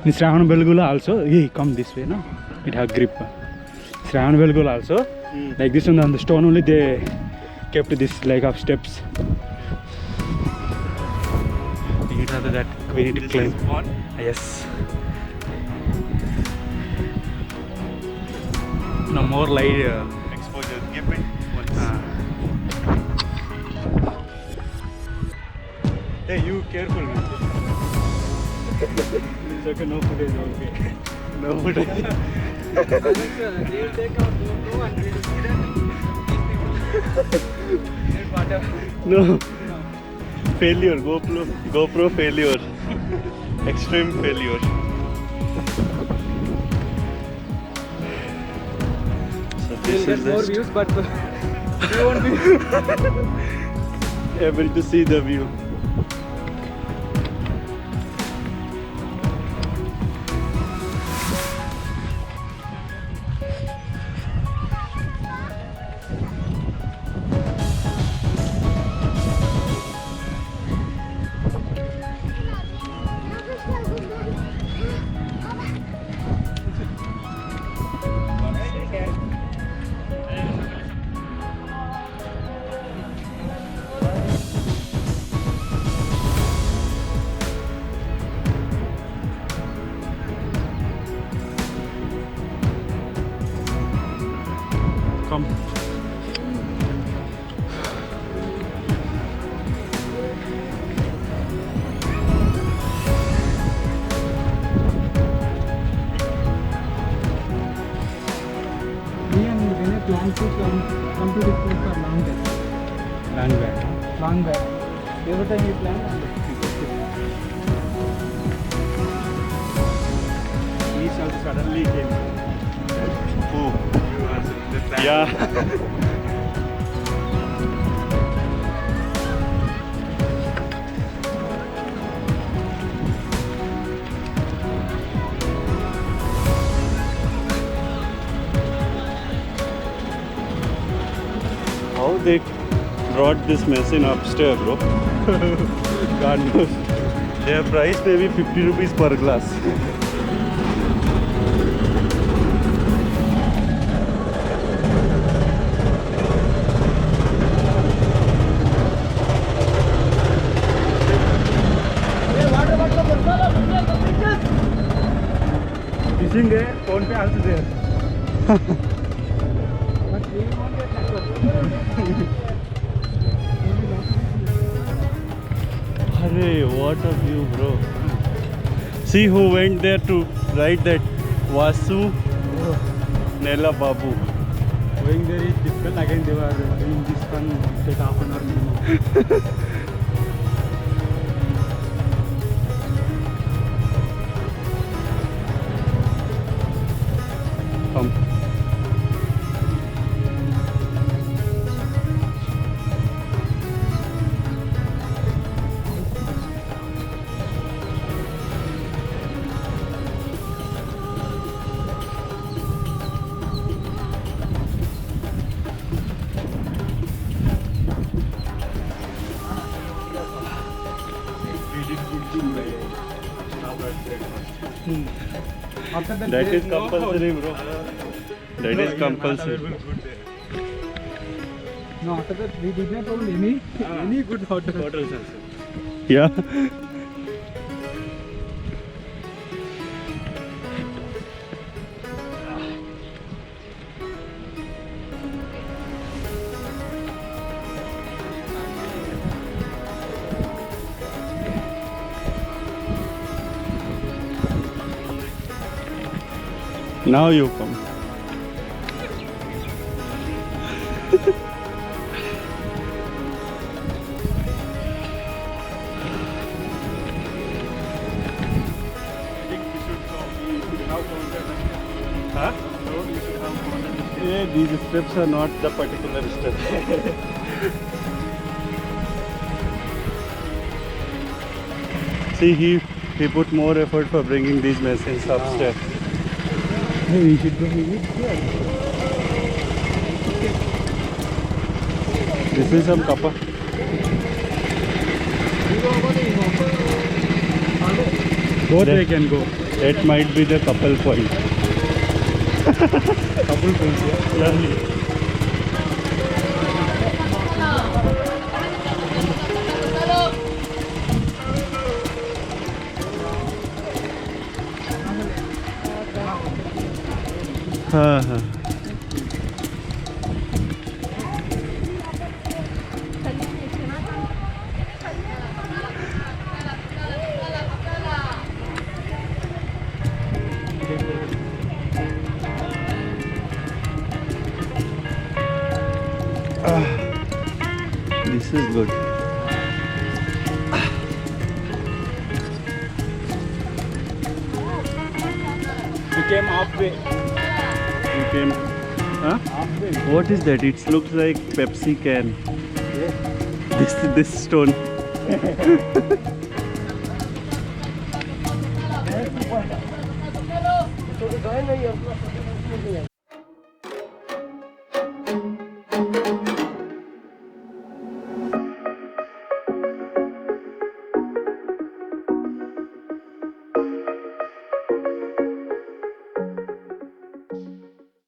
In Shravanbelagula also, hey, come this way, no? It have grip. Shravanbelagula also, like this one on the stone only they kept this like of steps. It has that we need to climb. Yes. No more light Exposure. Give it once. Hey, you careful. It's okay, no footage, okay. No footage. They will take out GoPro and we will see that these people. No. Failure. GoPro failure. Extreme failure. So We'll this get is more the views, but we won't be able to see the view. Come. Me and Vinay plan to come to this place for long time. Long back. Long back. Every time we plan. He suddenly came. Who? Yeah. How they brought this machine upstairs, bro? God knows. Their price may be 50 rupees per glass. Fishing there, phone pay also there. But we won't get network. Arey, what a view, bro. See who went there to write that Vasu Nella Babu. Going there is difficult. Again, they were doing this one, take half an hour minimum. Come. After that, That there is no compulsory, bro. That is compulsory. No, after that we did not own any good hotel. Hotels also. Yeah. Now you come. Huh? Yeah, these steps are not the particular steps. See, he put more effort for bringing these machines upstairs. Hey, we should go eat here. This is some kappa. Both way can go. That might be the couple point. Couple points, yeah. Lovely. हाँ. This is good. We came halfway. You came. Huh? Halfway. What is that? It looks like Pepsi can. This stone.